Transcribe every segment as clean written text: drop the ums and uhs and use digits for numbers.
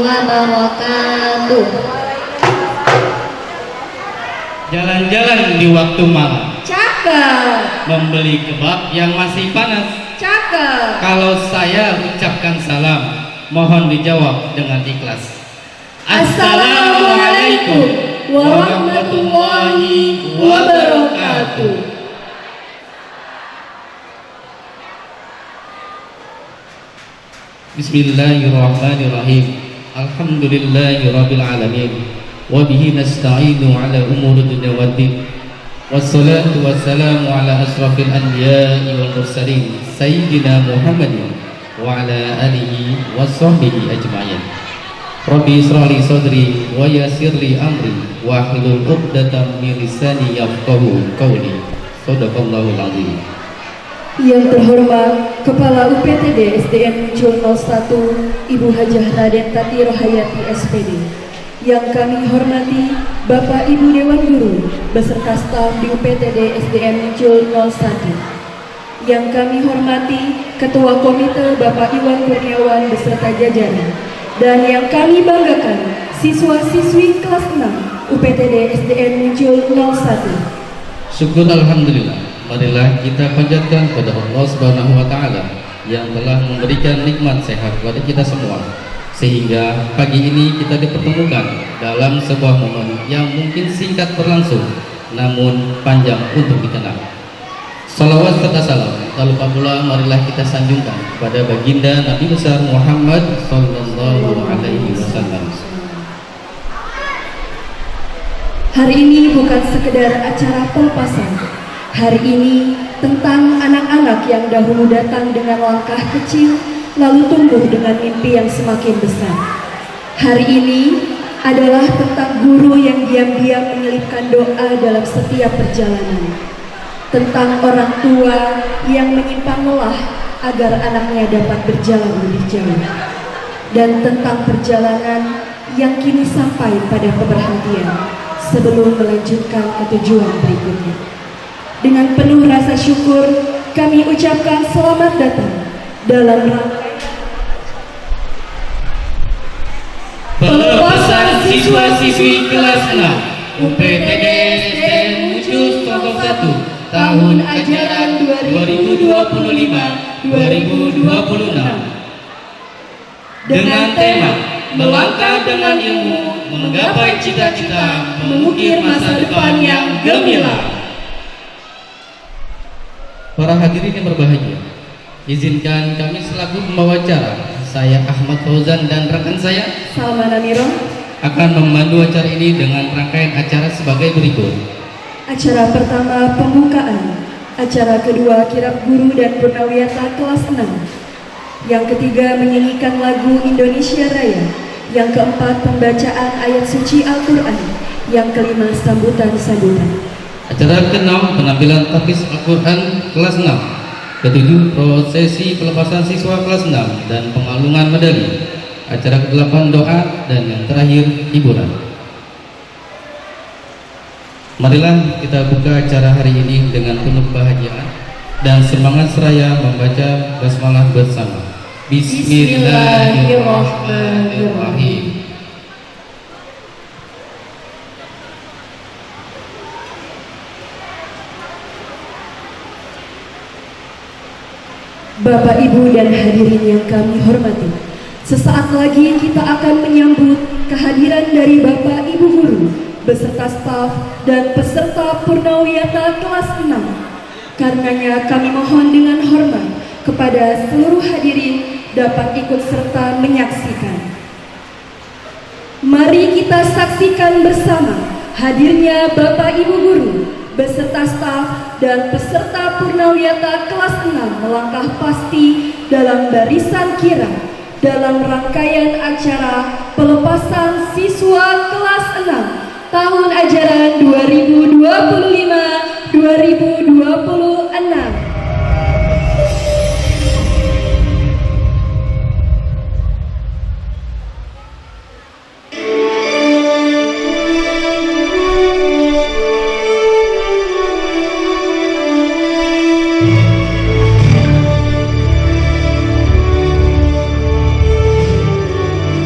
wabarakatuh. Jalan-jalan di waktu malam, Cakep, membeli kebab yang masih panas. cakep. Kalau saya ucapkan salam, mohon dijawab dengan ikhlas. Assalamualaikum warahmatullahi wabarakatuh. Bismillahirrahmanirrahim. Alhamdulillahirabbil alamin. Wa bihi nasta'inu ala umuri dunya waddin. Wassalatu wassalamu ala asrafil anbiya'i wal mursalin sayyidina Muhammadin wa ala alihi washabbihi ajma'in. Rabbi israh li sadri wa yassir li amri wa hlul 'uqdatam min lisani yafqahu qawli. Shadaqallahul azim. Yang terhormat Kepala UPTD SDN Muncul 01 Ibu Hajah Raden Tati Rohayati SPD. Yang kami hormati Bapak Ibu Dewan Guru beserta staf di UPTD SDN Muncul 01. Yang kami hormati Ketua Komite Bapak Iwan Kurniawan beserta jajaran. Dan yang kami banggakan siswa-siswi kelas 6 UPTD SDN Muncul 01. Syukur alhamdulillah. Marilah kita panjatkan kepada Allah Subhanahu wa taala yang telah memberikan nikmat sehat kepada kita semua, sehingga pagi ini kita dipertemukan dalam sebuah momen yang mungkin singkat berlangsung namun panjang untuk dikenang. Salawat serta salam tak lupa pula marilah kita sanjungkan kepada baginda Nabi besar Muhammad sallallahu alaihi wasallam. Hari ini bukan sekedar acara pelepasan. Hari ini tentang anak-anak yang dahulu datang dengan langkah kecil lalu tumbuh dengan mimpi yang semakin besar. Hari ini adalah tentang guru yang diam-diam menyelipkan doa dalam setiap perjalanan. Tentang orang tua yang menyimpang lelah agar anaknya dapat berjalan lebih jauh. Dan tentang perjalanan yang kini sampai pada keberhentian sebelum melanjutkan ke tujuan berikutnya. Dengan penuh rasa syukur, kami ucapkan selamat datang dalam rangkaian Pelepasan siswa-siswi kelas 6 UPTD SDN Muncul 01 tahun ajaran 2025-2026 dengan tema melangkah dengan ilmu, menggapai cita-cita, mengukir masa depan yang gemilang. Para hadirin yang berbahagia, izinkan kami selaku pembawa acara, saya Ahmad Fauzan dan rekan saya Salma Namiro akan memandu acara ini dengan rangkaian acara sebagai berikut. Acara pertama pembukaan, acara kedua kirab guru dan purnawiyata kelas 6. Yang ketiga menyanyikan lagu Indonesia Raya. Yang keempat pembacaan ayat suci Al-Quran. Yang kelima sambutan-sambutan. Acara ke-6 penampilan tahfiz Al-Quran kelas 6. Ke-7 prosesi pelepasan siswa kelas 6 dan pengalungan medali. Acara ke-8 doa dan yang terakhir hiburan. Marilah kita buka acara hari ini dengan penuh kebahagiaan dan semangat seraya membaca basmalah bersama. Bismillahirrahmanirrahim. Bapak, Ibu, dan hadirin yang kami hormati, sesaat lagi kita akan menyambut kehadiran dari Bapak Ibu Guru beserta staf dan peserta purnawiyata kelas 6. Karenanya kami mohon dengan hormat kepada seluruh hadirin dapat ikut serta menyaksikan. Mari kita saksikan bersama hadirnya Bapak Ibu Guru beserta staf dan peserta purnawiyata kelas 6 melangkah pasti dalam barisan kirab dalam rangkaian acara pelepasan siswa kelas 6 tahun ajaran 2025-2026.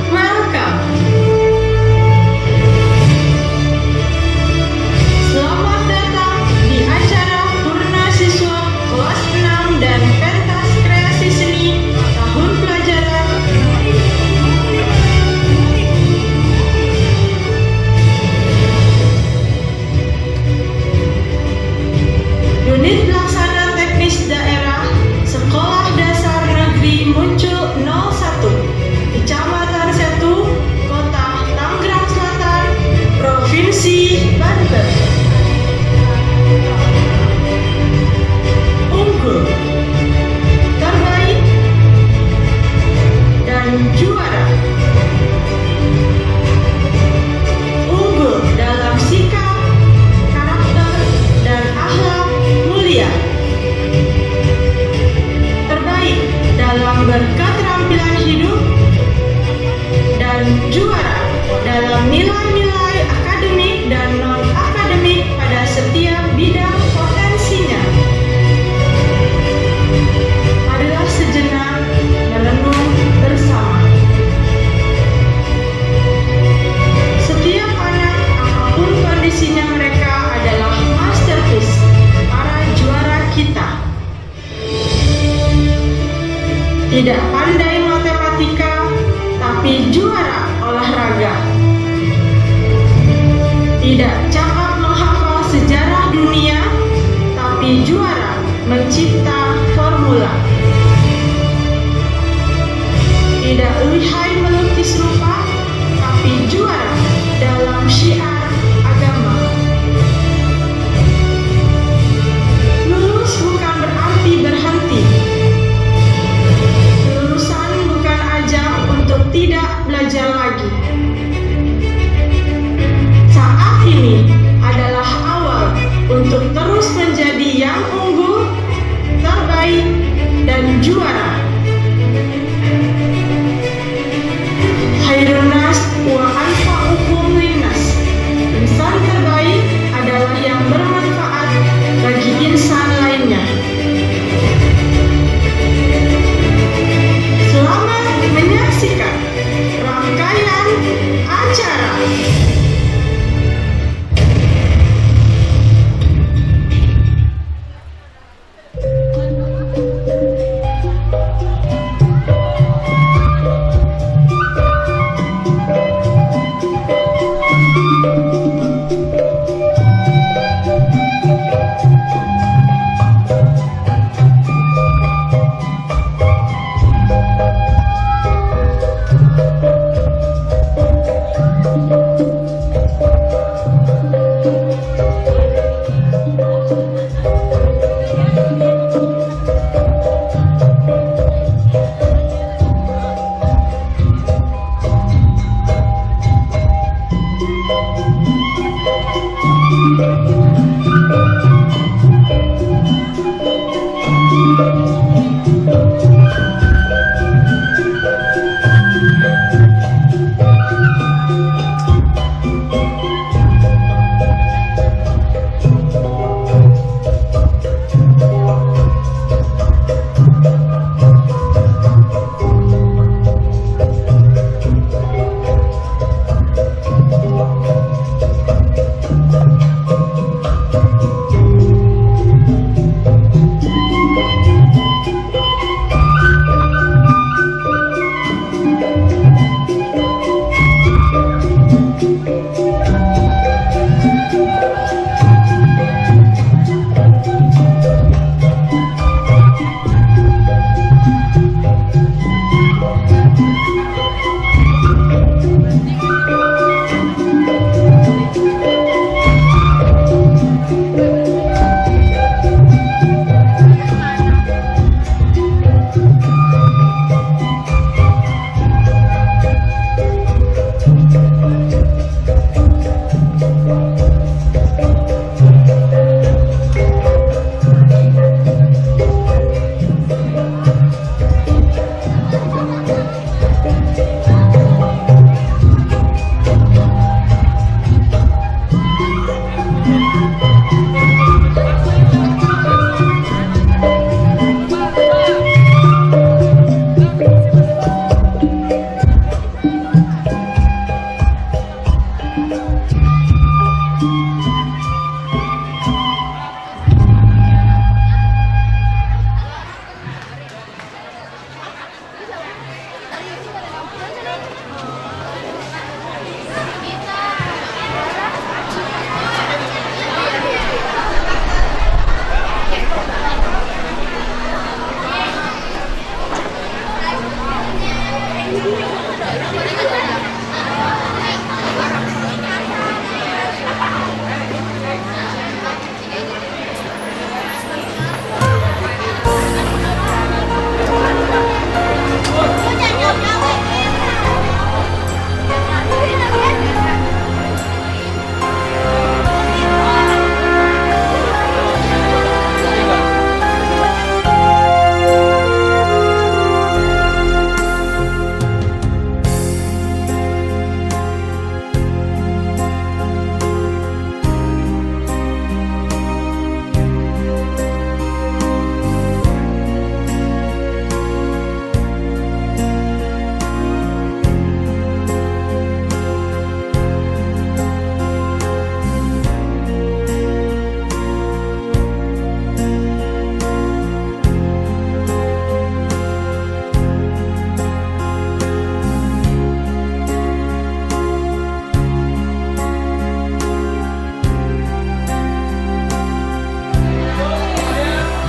Maka juara dalam nilai-nilai akademik dan non-akademik pada setiap bidang potensinya. Marilah sejenak merenung bersama. Setiap anak, apapun kondisinya mereka, adalah masterpiece, para juara kita. Tidak pandai matematika, tapi juara olahraga. Tidak cakap menghafal sejarah dunia, tapi juara mencipta formula. Tidak lihai melukis rupa, tapi juara dalam syiar agama. Lulus bukan berarti berhenti. Lulusan bukan ajang untuk tidak belajar lagi. Saat ini adalah awal untuk terus menjadi yang unggul, terbaik, dan juara. Khairun nas wa anfa'uhum linnas. Insan terbaik adalah yang bermanfaat bagi insan lainnya. Selamat menyaksikan rangkaian acara.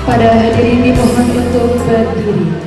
Pada hadirin dimohon untuk berdiri.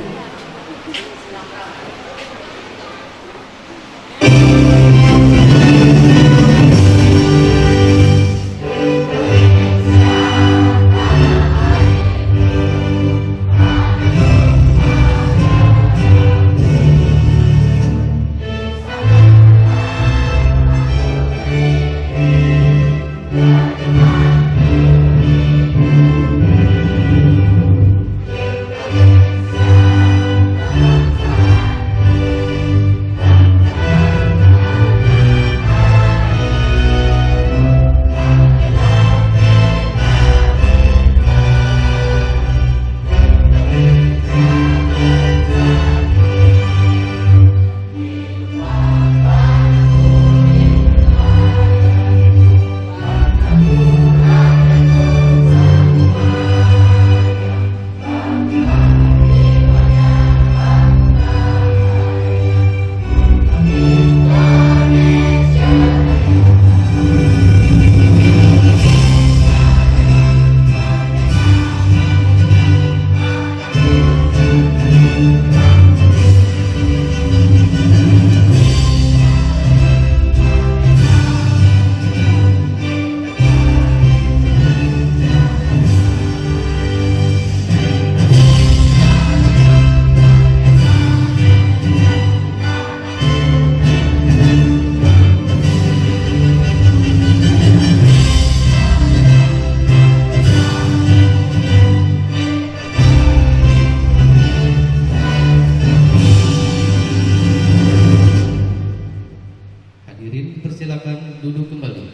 Persilakan duduk kembali.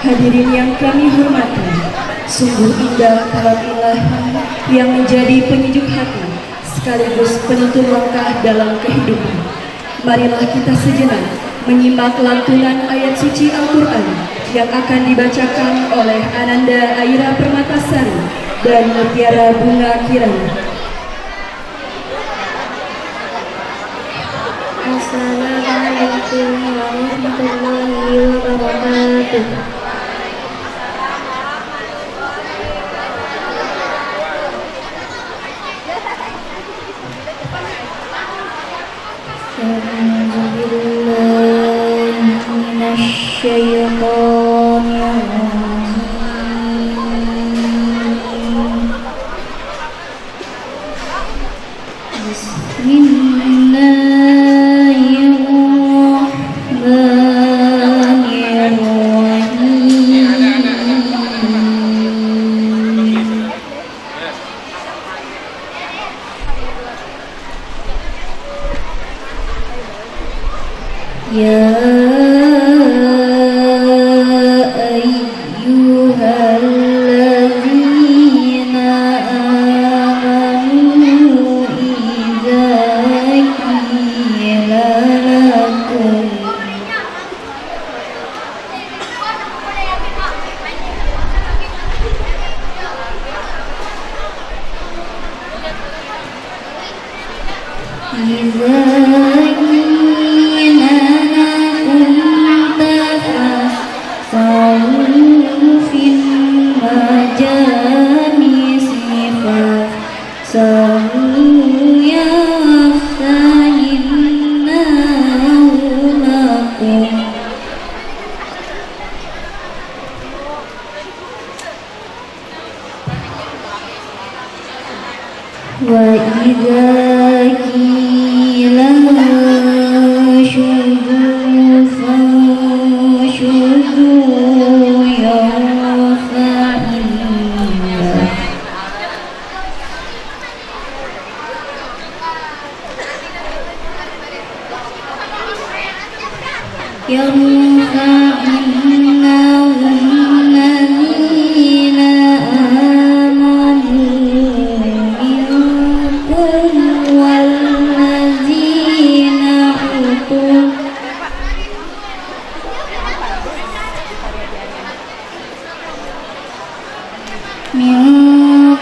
Hadirin yang kami hormati, sungguh indah kalam ilahi yang menjadi penyejuk hati sekaligus penuntun langkah dalam kehidupan. Marilah kita sejenak menyimak lantunan ayat suci Al-Quran yang akan dibacakan oleh Ananda Aira Permatasari dan Mutiara Bunga Kirana. Assalamualaikum warahmatullahi wabarakatuh. Ya ayyuhalladzina amanu idza qila lakum wa idza qila shudu fashudu min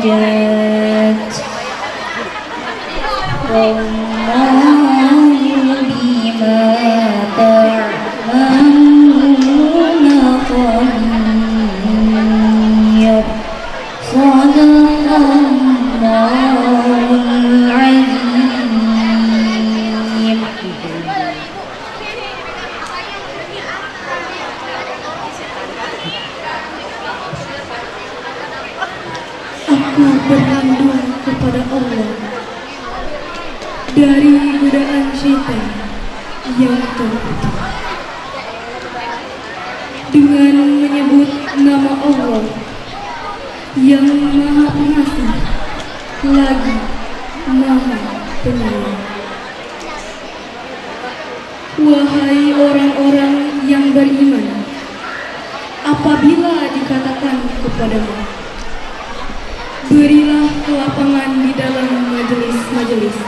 درجات والله بما تعملون خبير صدق الله العظيم. Aku berlindung kepada Allah dari godaan syaitan yang terkutuk. Dengan menyebut nama Allah yang Maha Pengasih lagi Maha Penyayang. Wahai orang-orang yang beriman, apabila dikatakan kepadamu, berilah kelapangan di dalam majelis-majelis,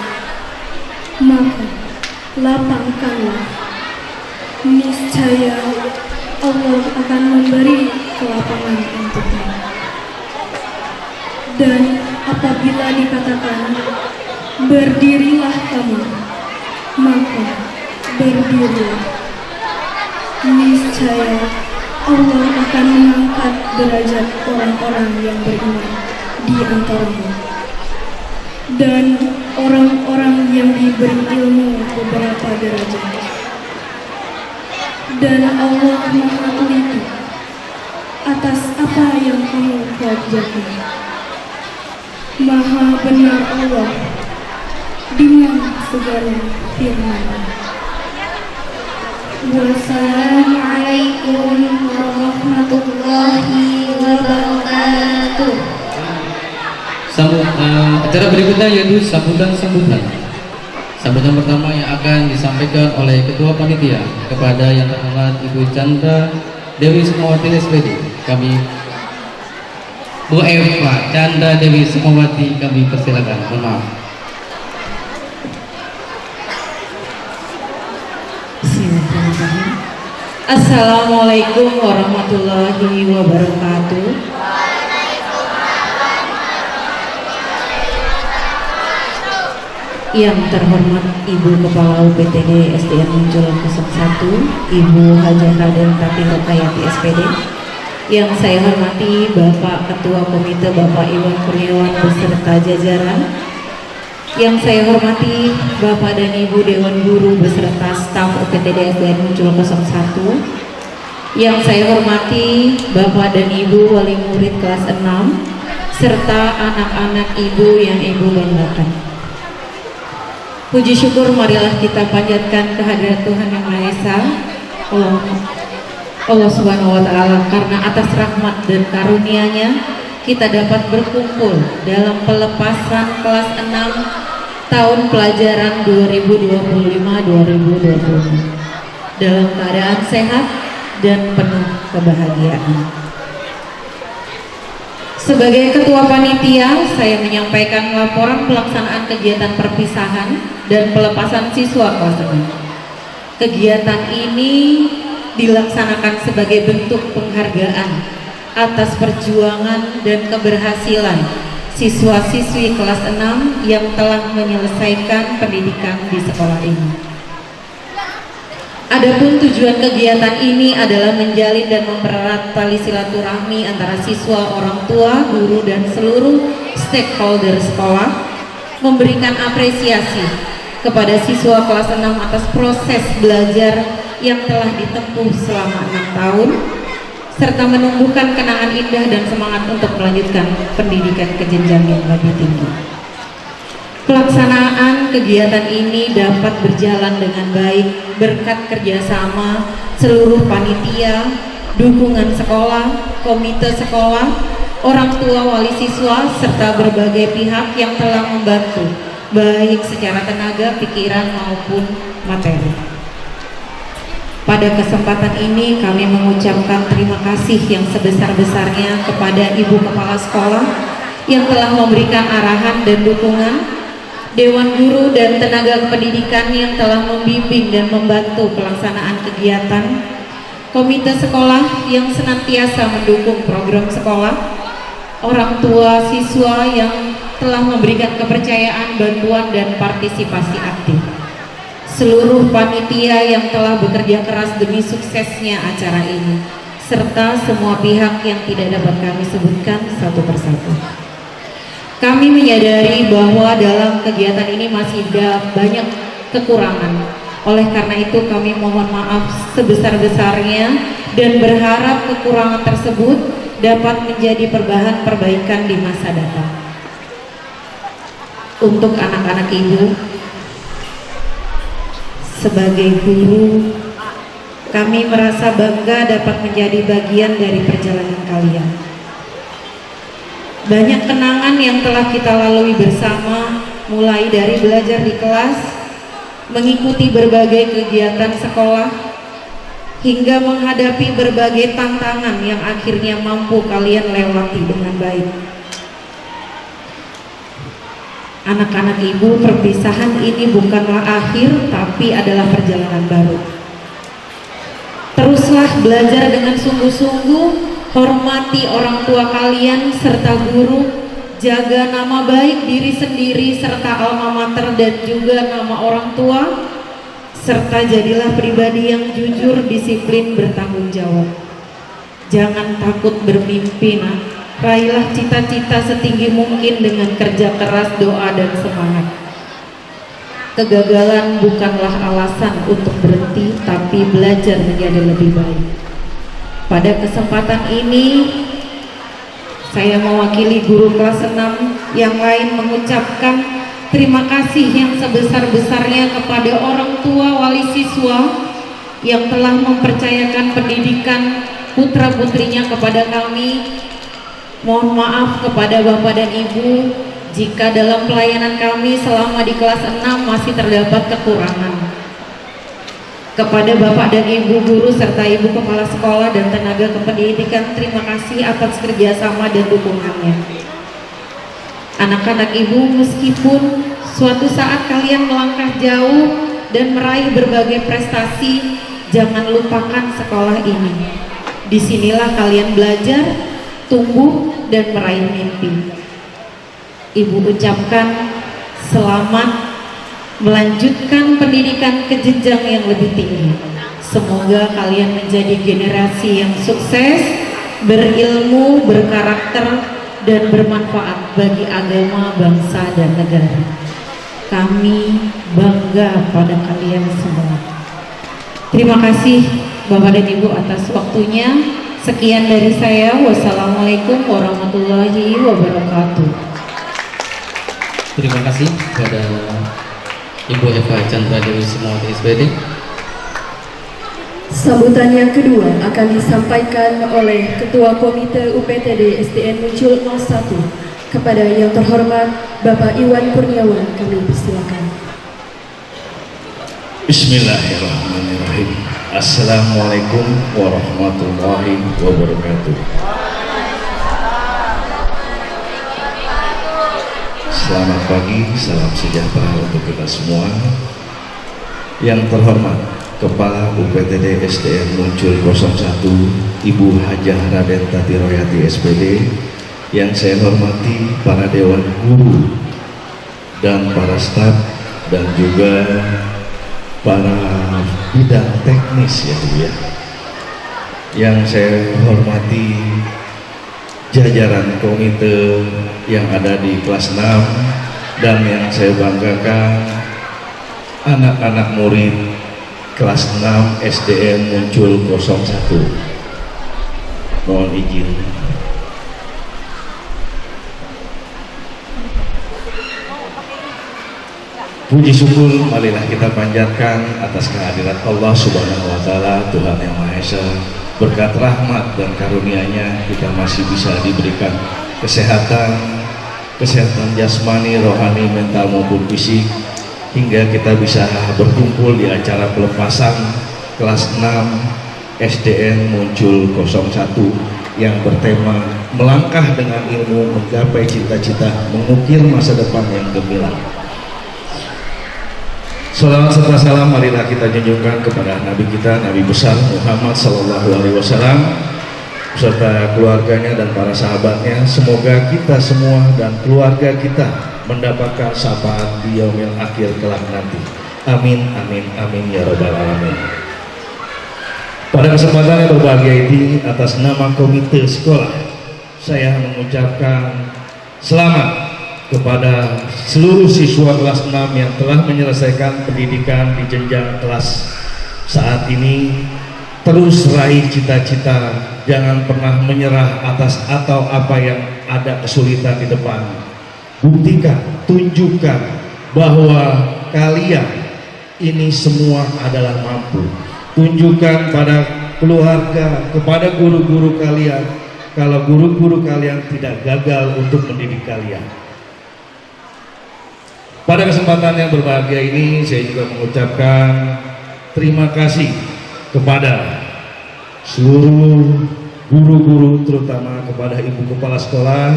maka lapangkanlah. Niscaya Allah akan memberi kelapangan untukmu. Dan apabila dikatakan, berdirilah kamu, maka berdirilah. Niscaya Allah akan mengangkat derajat orang-orang yang beriman di antaramu, dan orang-orang yang diberi ilmu beberapa derajat. Dan Allah Maha Teliti atas apa yang kamu kerjakan. Maha benar Allah dengan segala firman. Wassalamualaikum warahmatullahi wabarakatuh. Acara berikutnya yaitu sambutan. Sambutan pertama yang akan disampaikan oleh Ketua Panitia kepada yang terhormat Ibu Chandra Dewi Sukmawati SPD. Kami Bu Eva Chandra Dewi Sukmawati kami persilakan. Mohon maaf. Bismillahirrahmanirrahim. Assalamualaikum warahmatullahi wabarakatuh. Yang terhormat Ibu Kepala UPTD SDN Munculan 01, Ibu Hajah Raden Tati Rokayati SPD. Yang saya hormati Bapak Ketua Komite Bapak Iwan Kurniawan beserta jajaran. Yang saya hormati Bapak dan Ibu Dewan Guru beserta staf UPTD SDN Munculan 01. Yang saya hormati Bapak dan Ibu wali murid kelas 6 serta anak-anak Ibu yang Ibu banggakan. Puji syukur marilah kita panjatkan kehadirat Tuhan Yang Maha Esa, Allah Subhanahu wa Ta'ala, karena atas rahmat dan karunia-Nya kita dapat berkumpul dalam pelepasan kelas 6 tahun pelajaran 2025-2026 dalam keadaan sehat dan penuh kebahagiaan. Sebagai Ketua Panitia, saya menyampaikan laporan pelaksanaan kegiatan perpisahan dan pelepasan siswa kelas 6. Kegiatan ini dilaksanakan sebagai bentuk penghargaan atas perjuangan dan keberhasilan siswa-siswi kelas 6 yang telah menyelesaikan pendidikan di sekolah ini. Adapun tujuan kegiatan ini adalah menjalin dan mempererat tali silaturahmi antara siswa, orang tua, guru, dan seluruh stakeholder sekolah, memberikan apresiasi kepada siswa kelas 6 atas proses belajar yang telah ditempuh selama 6 tahun, serta menumbuhkan kenangan indah dan semangat untuk melanjutkan pendidikan ke jenjang yang lebih tinggi. Pelaksanaan kegiatan ini dapat berjalan dengan baik berkat kerjasama seluruh panitia, dukungan sekolah, komite sekolah, orang tua wali siswa, serta berbagai pihak yang telah membantu baik secara tenaga, pikiran maupun materi. Pada kesempatan ini kami mengucapkan terima kasih yang sebesar-besarnya kepada Ibu Kepala Sekolah yang telah memberikan arahan dan dukungan, Dewan Guru dan tenaga pendidikan yang telah membimbing dan membantu pelaksanaan kegiatan, komite sekolah yang senantiasa mendukung program sekolah, orang tua siswa yang telah memberikan kepercayaan, bantuan, dan partisipasi aktif, seluruh panitia yang telah bekerja keras demi suksesnya acara ini, serta semua pihak yang tidak dapat kami sebutkan satu persatu. Kami menyadari bahwa dalam kegiatan ini masih ada banyak kekurangan. Oleh karena itu kami mohon maaf sebesar-besarnya dan berharap kekurangan tersebut dapat menjadi perbaikan di masa datang. Untuk anak-anak ibu, sebagai guru, kami merasa bangga dapat menjadi bagian dari perjalanan kalian. Banyak kenangan yang telah kita lalui bersama, mulai dari belajar di kelas, mengikuti berbagai kegiatan sekolah, hingga menghadapi berbagai tantangan yang akhirnya mampu kalian lewati dengan baik. Anak-anak ibu, perpisahan ini bukanlah akhir, tapi adalah perjalanan baru. Teruslah belajar dengan sungguh-sungguh, hormati orang tua kalian serta guru, jaga nama baik diri sendiri serta alma mater dan juga nama orang tua, serta jadilah pribadi yang jujur, disiplin, bertanggung jawab. Jangan takut bermimpi, nak. Raihlah cita-cita setinggi mungkin dengan kerja keras, doa, dan semangat. Kegagalan bukanlah alasan untuk berhenti, tapi belajar menjadi lebih baik. Pada kesempatan ini, saya mewakili guru kelas 6 yang lain mengucapkan terima kasih yang sebesar-besarnya kepada orang tua wali siswa yang telah mempercayakan pendidikan putra-putrinya kepada kami. Mohon maaf kepada Bapak dan Ibu jika dalam pelayanan kami selama di kelas 6 masih terdapat kekurangan. Kepada Bapak dan Ibu guru serta Ibu Kepala Sekolah dan tenaga kependidikan, terima kasih atas kerjasama dan dukungannya. Anak-anak Ibu, meskipun suatu saat kalian melangkah jauh dan meraih berbagai prestasi, jangan lupakan sekolah ini. Disinilah kalian belajar, tumbuh, dan meraih mimpi. Ibu ucapkan selamat melanjutkan pendidikan ke jenjang yang lebih tinggi. Semoga kalian menjadi generasi yang sukses, berilmu, berkarakter, dan bermanfaat bagi agama, bangsa, dan negara. Kami bangga pada kalian semua. Terima kasih Bapak dan Ibu atas waktunya. Sekian dari saya. Wassalamualaikum warahmatullahi wabarakatuh. Terima kasih kepada Ibu Eva Chandra Dewi Simawati SPD. Sambutan yang kedua akan disampaikan oleh Ketua Komite UPTD SDN Muncul 01. Kepada yang terhormat Bapak Iwan Kurniawan, kami persilakan. Bismillahirrahmanirrahim. Assalamualaikum warahmatullahi wabarakatuh. Selamat pagi, salam sejahtera untuk kita semua. Yang terhormat Kepala UPTD SDN Muncul 01 Ibu Hajah Raden Tati Royati SPD, yang saya hormati para dewan guru dan para staf dan juga para bidang teknis ya Bu ya. Yang saya hormati jajaran komite yang ada di kelas 6 dan yang saya banggakan anak-anak murid kelas 6 SDN Muncul 01. Mohon izin. Puji syukur marilah kita panjatkan atas kehadirat Allah Subhanahu wa Ta'ala, Tuhan Yang Maha Esa. Berkat rahmat dan karunia-Nya kita masih bisa diberikan kesehatan jasmani, rohani, mental maupun fisik, hingga kita bisa berkumpul di acara pelepasan kelas 6 SDN Muncul 01 yang bertema melangkah dengan ilmu, menggapai cita-cita, mengukir masa depan yang gemilang. Salawat serta salam marilah kita junjungkan kepada Nabi kita, Nabi besar Muhammad Sallallahu Alaihi Wasallam, beserta keluarganya dan para sahabatnya. Semoga kita semua dan keluarga kita mendapatkan syafaat di yaumil akhir kelak nanti. Amin, amin, amin ya rabbal alamin. Pada kesempatan yang berbahagia ini, atas nama komite sekolah, saya mengucapkan selamat kepada seluruh siswa kelas 6 yang telah menyelesaikan pendidikan di jenjang kelas saat ini. Terus raih cita-cita, jangan pernah menyerah atas atau apa yang ada kesulitan di depan. Buktikan, tunjukkan bahwa kalian ini semua adalah mampu. Tunjukkan pada keluarga, kepada guru-guru kalian, kalau guru-guru kalian tidak gagal untuk mendidik kalian. Pada kesempatan yang berbahagia ini, saya juga mengucapkan terima kasih kepada seluruh guru-guru, terutama kepada ibu kepala sekolah.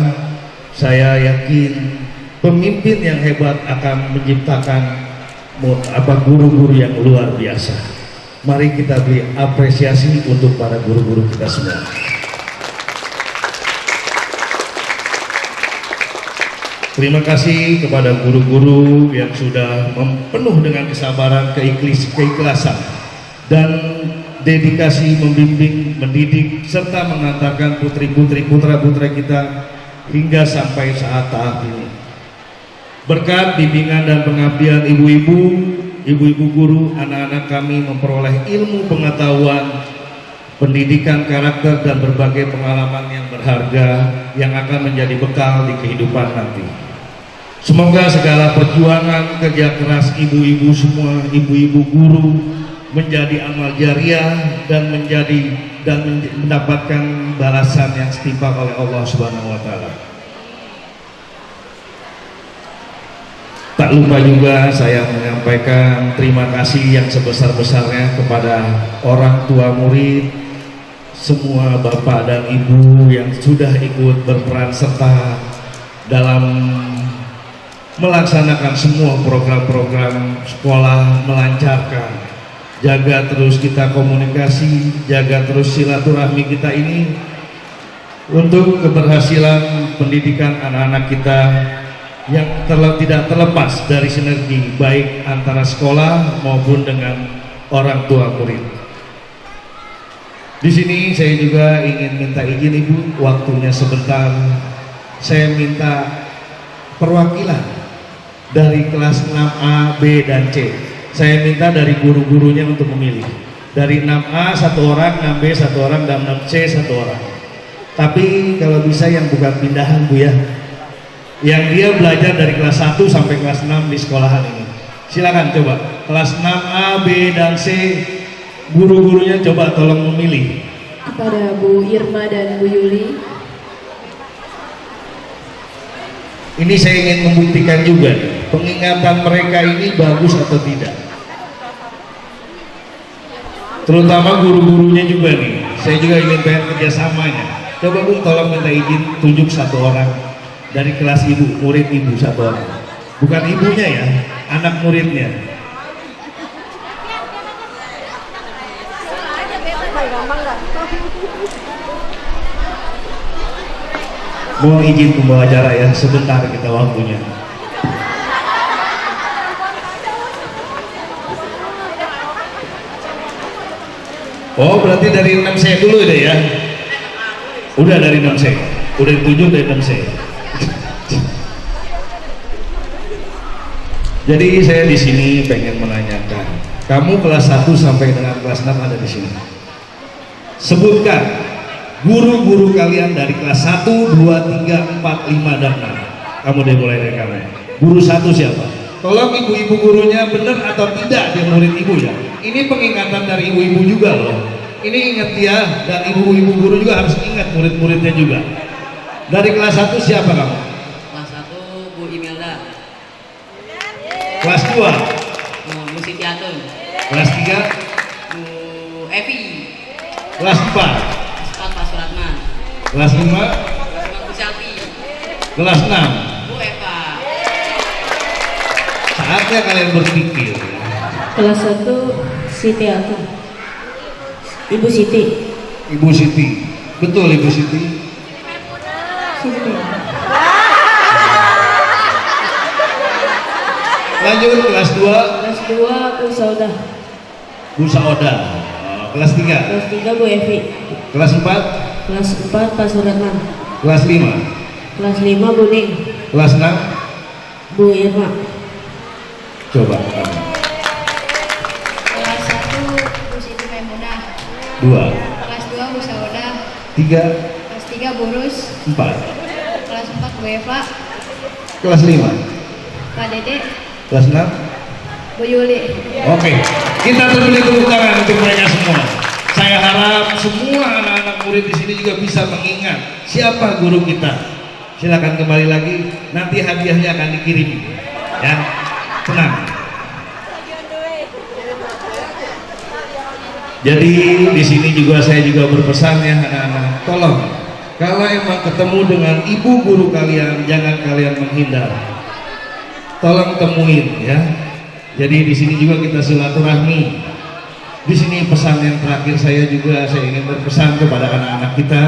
Saya yakin pemimpin yang hebat akan menciptakan guru-guru yang luar biasa. Mari kita beri apresiasi untuk para guru-guru kita semua. Terima kasih kepada guru-guru yang sudah penuh dengan kesabaran, keikhlasan, dan dedikasi membimbing, mendidik, serta mengantarkan putri-putri, putra-putra kita hingga sampai saat ini. Berkat bimbingan dan pengabdian ibu-ibu guru, anak-anak kami memperoleh ilmu pengetahuan, pendidikan karakter, dan berbagai pengalaman yang berharga yang akan menjadi bekal di kehidupan nanti. Semoga segala perjuangan kerja keras ibu-ibu semua, ibu-ibu guru, menjadi amal jariah dan mendapatkan balasan yang setimpal oleh Allah Subhanahu wa taala. Tak lupa juga saya menyampaikan terima kasih yang sebesar-besarnya kepada orang tua murid, semua bapak dan ibu yang sudah ikut berperan serta dalam melaksanakan semua program-program sekolah, melancarkan. Jaga terus kita komunikasi, jaga terus silaturahmi kita ini untuk keberhasilan pendidikan anak-anak kita yang tidak terlepas dari sinergi baik antara sekolah maupun dengan orang tua murid. Di sini saya juga ingin minta izin Ibu, waktunya sebentar. Saya minta perwakilan dari kelas 6A, B, dan C. Saya minta dari guru-gurunya untuk memilih. Dari 6A 1 orang, 6B 1 orang, dan 6C 1 orang. Tapi kalau bisa yang bukan pindahan Bu ya, yang dia belajar dari kelas 1 sampai kelas 6 di sekolahan ini. Silakan coba kelas 6A, B, dan C, guru-gurunya coba tolong memilih. Kepada Bu Irma dan Bu Yuli. Ini saya ingin membuktikan juga pengingatan mereka ini bagus atau tidak. Terutama guru-gurunya juga nih. Saya juga ingin pengen kerjasamanya. Coba Bu tolong minta izin tunjuk 1 orang dari kelas ibu, murid ibu 1 orang. Bukan ibunya ya, anak muridnya. Mohon izin pembawa acara ya, sebentar kita waktunya. Oh berarti dari 6C dulu deh ya. Udah dari 6C, udah ditunjuk dari 6C. Jadi saya di sini pengen menanyakan, kamu kelas 1 sampai dengan kelas 6 ada di sini. Sebutkan guru-guru kalian dari kelas 1, 2, 3, 4, 5, dan 6. Kamu deh mulai dari kamu. Guru 1 siapa? Tolong ibu-ibu gurunya benar atau tidak dia murid ibu ya. Ini pengingatan dari ibu-ibu juga loh. Ini ingat dia, dan ibu-ibu guru juga harus ingat murid-muridnya juga. Dari kelas 1 siapa kamu? Kelas 1 Bu Imelda. Kelas 2? Bu Siti Atun. Kelas 3? Bu Evi. Kelas 4? Pak Suratman. Kelas 5? Bu Selvi. Kelas 6? Bu Eva. Saatnya kalian berpikir. Kelas 1 Siti Atun. Ibu Siti. Ibu Siti. Betul Ibu Siti? Lanjut kelas 2. Kelas 2 Bu Sauda. Bu Sauda. Kelas 3. Kelas 3 Bu Evi. Kelas 4. Kelas 4 Pak Suratman. Kelas 5. Kelas 5 Bu Ning. Kelas 6. Bu Irma. Coba. Kelas 1 Bu Siti Maimunah. 2. Kelas 2 Bu Sauda. 3. Kelas 3 Bu Rus. 4. Kelas 4 Bu Eva. Kelas 5. Pak Dede. Kelas 6. Bu Yuli. Oke, kita beri tepuk tangan untuk mereka semua. Saya harap semua anak-anak murid di sini juga bisa mengingat siapa guru kita. Silakan kembali lagi, nanti hadiahnya akan dikirim. Ya, tenang. Jadi di sini juga saya juga berpesan ya anak-anak, tolong kalau emang ketemu dengan ibu guru kalian, jangan kalian menghindar. Tolong temuin ya. Jadi di sini juga kita silaturahmi. Di sini pesan yang terakhir saya ingin berpesan kepada anak-anak kita.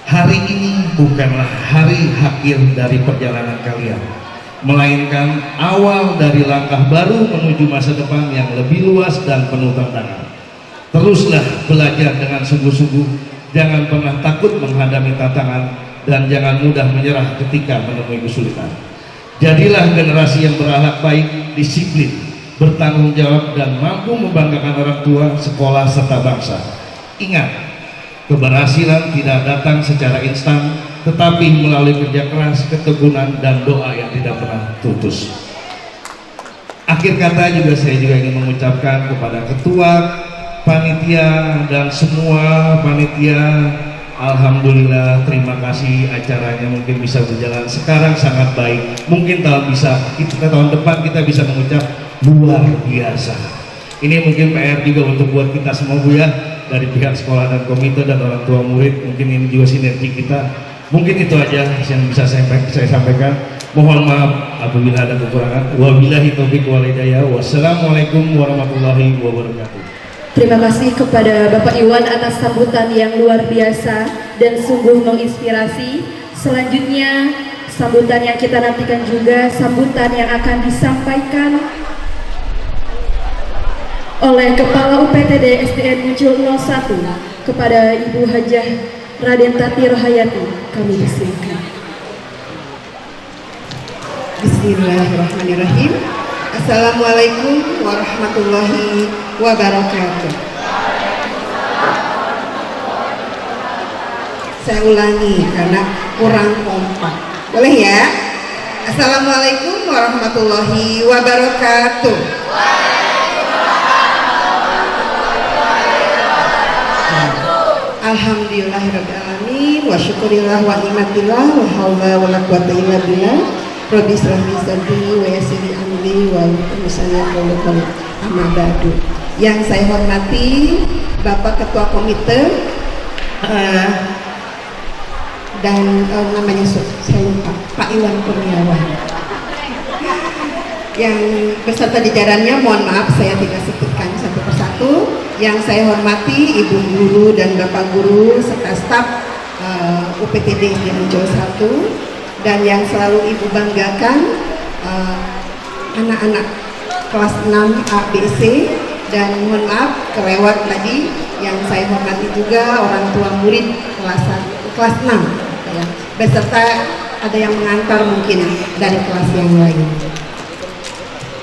Hari ini bukanlah hari akhir dari perjalanan kalian, melainkan awal dari langkah baru menuju masa depan yang lebih luas dan penuh tantangan. Teruslah belajar dengan sungguh-sungguh, jangan pernah takut menghadapi tantangan, dan jangan mudah menyerah ketika menemui kesulitan. Jadilah generasi yang berakhlak baik, disiplin, bertanggung jawab, dan mampu membanggakan orang tua, sekolah, serta bangsa. Ingat, keberhasilan tidak datang secara instan, tetapi melalui kerja keras, ketekunan, dan doa yang tidak pernah putus. Akhir kata saya juga ingin mengucapkan kepada ketua, panitia, dan semua panitia, alhamdulillah, terima kasih, acaranya mungkin bisa berjalan sekarang sangat baik. Mungkin tahun depan kita bisa mengucap luar biasa. Ini mungkin PR juga untuk buat kita semua Bu ya, dari pihak sekolah dan komite dan orang tua murid. Mungkin ini juga sinergi kita. Mungkin itu aja yang bisa saya sampaikan. Mohon maaf apabila ada kekurangan. Wabillahi taufiq wal hidayah. Wassalamualaikum warahmatullahi wabarakatuh. Terima kasih kepada Bapak Iwan atas sambutan yang luar biasa dan sungguh menginspirasi. Selanjutnya, sambutan yang kita nantikan juga sambutan yang akan disampaikan oleh Kepala UPTD SDN Muncul 01 kepada Ibu Hajah Raden Tati Rohayati. Kami persilakan. Bismillahirrahmanirrahim. Assalamualaikum warahmatullahi wabarakatuh. Saya ulangi karena kurang kompak. Boleh ya? Assalamualaikum warahmatullahi wabarakatuh. Alhamdulillahirrahmanirrahim. Wa syukurillah wa ni'matillah wa hawla wa la quwwata illa billah. Rabbi shrah li sadri wa yassir li amri wa hlul amma ba'du. Yang saya hormati Bapak Ketua Komite dan namanya saya lupa, Pak Iwan Kurniawan. Yang beserta jajarannya, mohon maaf saya tidak sebutkan satu persatu. Yang saya hormati Ibu Guru dan Bapak Guru serta staf UPTD di Muncul 1. Dan yang selalu Ibu banggakan anak-anak kelas 6 A, B, C, dan mohon maaf kelewat tadi yang saya hormati juga orang tua murid kelas 6 ya, beserta ada yang mengantar mungkin dari kelas yang lain.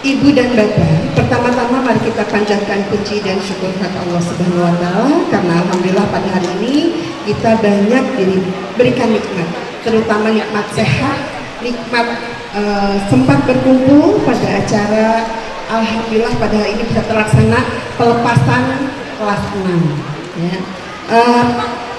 Ibu dan Bapak, pertama-tama mari kita panjatkan puji dan syukur kepada Allah Subhanahu wa Ta'ala, karena alhamdulillah pada hari ini kita banyak diberikan nikmat, terutama nikmat sehat, nikmat sempat berkumpul pada acara. Alhamdulillah pada hari ini bisa terlaksana pelepasan kelas 6 ya.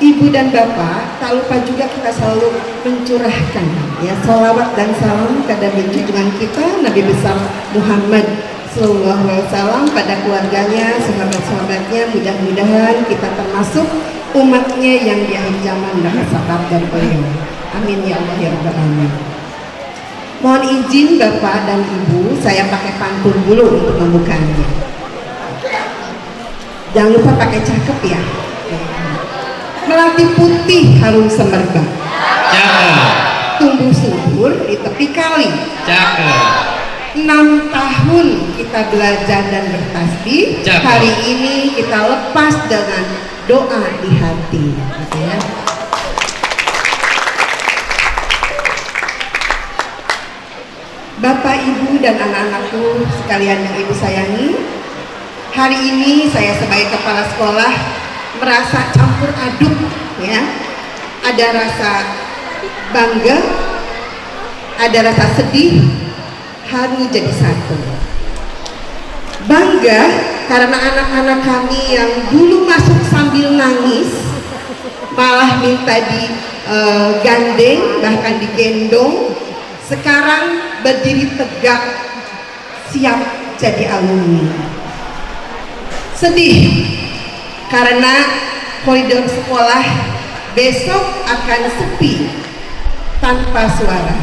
Ibu dan Bapak, tak lupa juga kita selalu mencurahkan ya sholawat dan salam kepada junjungan kita Nabi besar Muhammad Sallallahu Alaihi Wasallam, pada keluarganya, sahabat-sahabatnya. Mudah-mudahan kita termasuk umatnya yang di akhir zaman dapat syafaat dari beliau. Amin ya Allah ya Rabbal Alamin. Mohon izin Bapak dan Ibu, saya pakai pantun dulu untuk membukanya. Jangan lupa pakai cakep ya. Melati putih harum semerbak, Cakep. tumbuh subur di tepi kali. Cakep. 6 tahun kita belajar dan bertasbih. Cakep. Hari ini kita lepas dengan doa di hati, gitu ya. Bapak, Ibu, dan anak-anakku sekalian yang Ibu sayangi, hari ini saya sebagai kepala sekolah merasa campur aduk, ya. Ada rasa bangga, ada rasa sedih, haru jadi satu. Bangga karena anak-anak kami yang dulu masuk sambil nangis, malah minta digandeng, bahkan digendong, sekarang berdiri tegak siap jadi alumni. Sedih karena koridor sekolah besok akan sepi tanpa suara.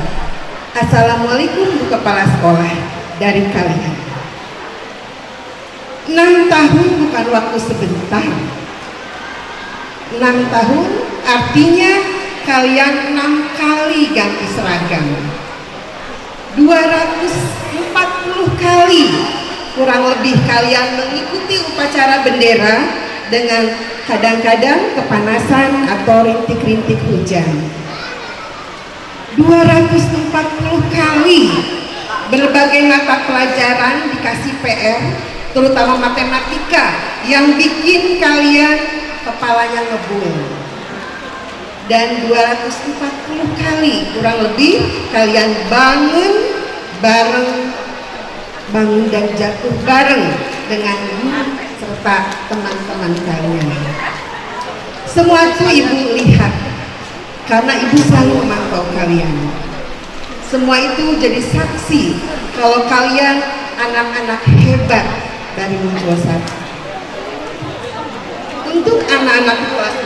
Assalamualaikum Bu Kepala Sekolah dari kalian. 6 tahun bukan waktu sebentar. 6 tahun artinya kalian 6 kali ganti seragam, 240 kali kurang lebih kalian mengikuti upacara bendera dengan kadang-kadang kepanasan atau rintik-rintik hujan. 240 kali berbagai mata pelajaran dikasih PR, terutama matematika yang bikin kalian kepalanya ngebul. Dan 240 kali kurang lebih kalian bangun bareng, bangun dan jatuh bareng dengan guru serta teman-teman kalian. Semua itu Ibu lihat karena Ibu selalu memantau kalian. Semua itu jadi saksi kalau kalian anak-anak hebat dari Muncul Satu. Untuk anak-anak kelas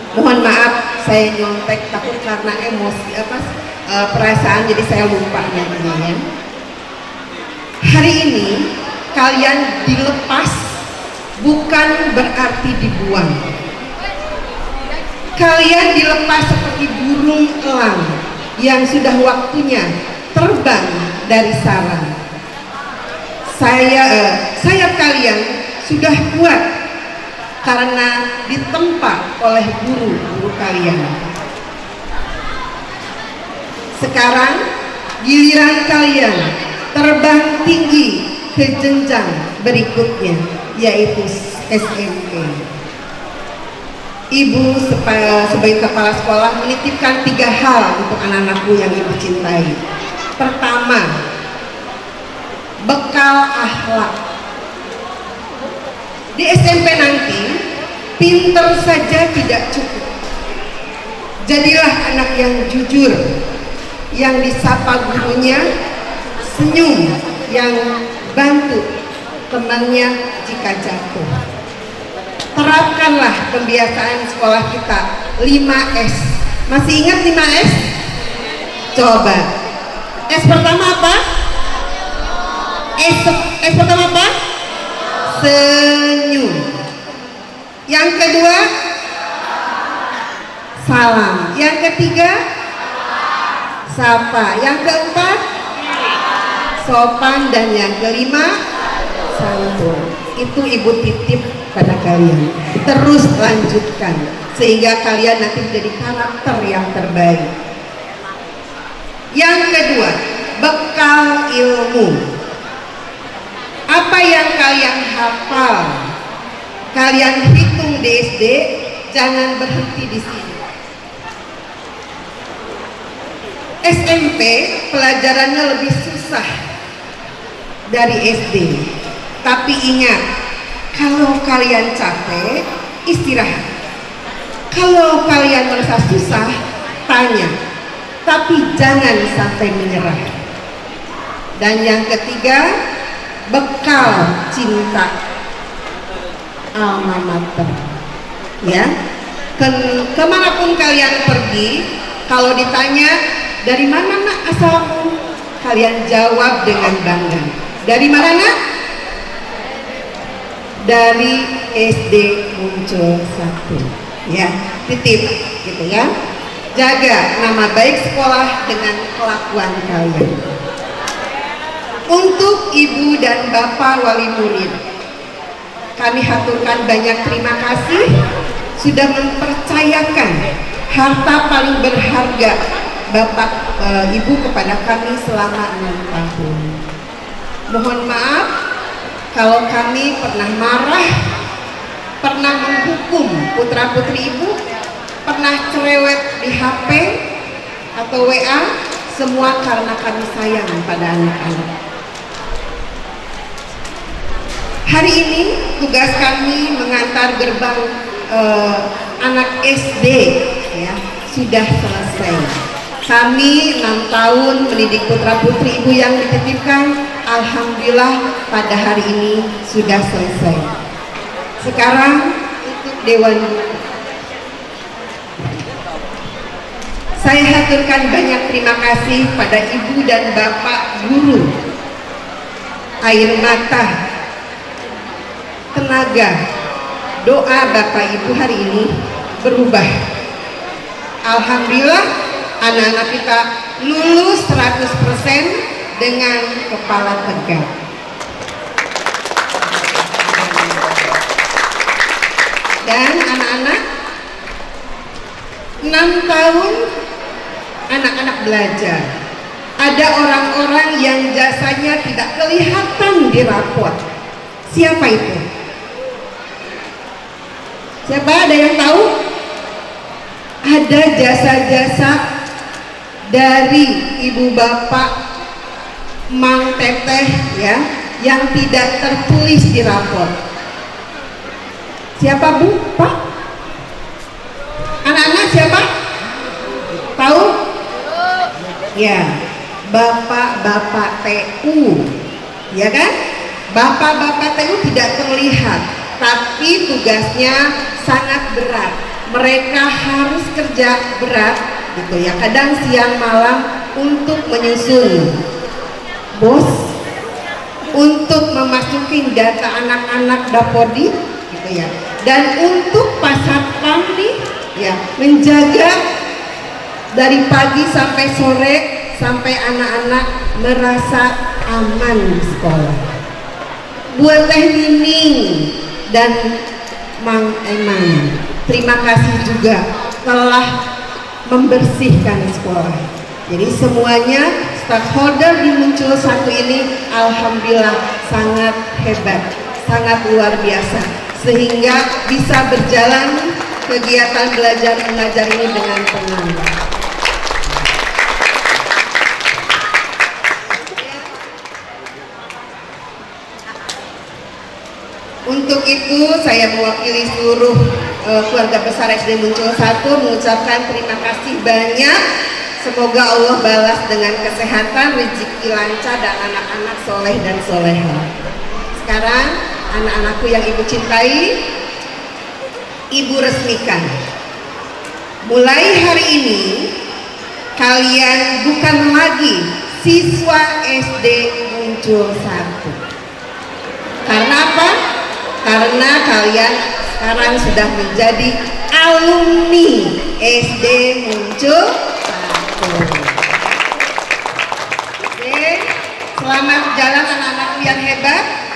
6, mohon maaf saya nyontek takut karena emosi perasaan jadi saya lupa namanya ya. Hari ini kalian dilepas bukan berarti dibuang. Kalian dilepas seperti burung elang yang sudah waktunya terbang dari sarang. Sayap kalian sudah kuat karena ditempa oleh guru-guru kalian. Sekarang giliran kalian terbang tinggi ke jenjang berikutnya, yaitu SMP. Ibu sebagai kepala sekolah menitipkan 3 hal untuk anak-anakku yang Ibu cintai. Pertama, bekal akhlak. Di SMP nanti, pinter saja tidak cukup. Jadilah anak yang jujur, yang disapa gurunya, senyum, yang bantu temannya jika jatuh. Terapkanlah pembiasaan sekolah kita 5S. Masih ingat 5S? Coba. S pertama apa? S pertama apa? Senyum. Yang kedua, salam. Yang ketiga, sapa. Yang keempat, sopan. Dan yang kelima, santun. Itu Ibu titip pada kalian. Terus lanjutkan sehingga kalian nanti menjadi karakter yang terbaik. Yang kedua, bekal ilmu. Apa yang kalian hafal, kalian hitung di SD, jangan berhenti di sini. SMP pelajarannya lebih susah dari SD. Tapi ingat, kalau kalian capek, istirahat. Kalau kalian merasa susah, tanya. Tapi jangan sampai menyerah. Dan yang ketiga, bekal cinta alma mater. Ya, kemanapun kalian pergi, kalau ditanya dari mana nak asalmu, kalian jawab dengan bangga. Dari mana nak? dari SD Muncul 1. Ya, titip gitu ya. Jaga nama baik sekolah dengan kelakuan kalian. Untuk Ibu dan Bapak wali murid, kami haturkan banyak terima kasih sudah mempercayakan harta paling berharga Bapak Ibu kepada kami selama 6 tahun. Mohon maaf kalau kami pernah marah, pernah menghukum putra-putri Ibu, pernah cerewet di HP atau WA, semua karena kami sayang pada anak-anak. Hari ini tugas kami mengantar gerbang anak SD ya, sudah selesai. Kami 6 tahun mendidik putra-putri Ibu yang dititipkan, alhamdulillah pada hari ini sudah selesai. Sekarang untuk Dewan Guru, saya haturkan banyak terima kasih pada Ibu dan Bapak guru. Air mata, tenaga, doa Bapak Ibu hari ini berubah. Alhamdulillah anak-anak kita lulus 100% dengan kepala tegak. Dan anak-anak 6 tahun anak-anak belajar. Ada orang-orang yang jasanya tidak kelihatan di rapor. Siapa itu? Siapa, ada yang tahu? Ada jasa-jasa dari ibu bapak, mang teteh ya, yang tidak tertulis di rapor. Siapa Bu? Pak? Anak-anak siapa? Tahu? Ya, bapak-bapak TU, ya kan? Bapak-bapak TU tidak terlihat, tapi tugasnya sangat berat. Mereka harus kerja berat, gitu ya. Kadang siang malam untuk menyusun bos, untuk memasukin data anak-anak Dapodi, gitu ya. Dan untuk pasar pamdi, ya, menjaga dari pagi sampai sore sampai anak-anak merasa aman di sekolah. Buat Teh Nining dan Mang Eman, terima kasih juga telah membersihkan sekolah. Jadi semuanya stakeholder di Muncul 1 ini alhamdulillah sangat hebat, sangat luar biasa, sehingga bisa berjalan kegiatan belajar mengajar ini dengan tenang. Untuk itu saya mewakili seluruh keluarga besar SD Muncul 1 mengucapkan terima kasih banyak. Semoga Allah balas dengan kesehatan, rezeki lancar, dan anak-anak soleh dan soleha. Sekarang anak-anakku yang Ibu cintai, Ibu resmikan. Mulai hari ini kalian bukan lagi siswa SD Muncul 1. Karena apa? Karena kalian sekarang sudah menjadi alumni SD Muncul 1. Oke, selamat jalan anak-anakku yang hebat.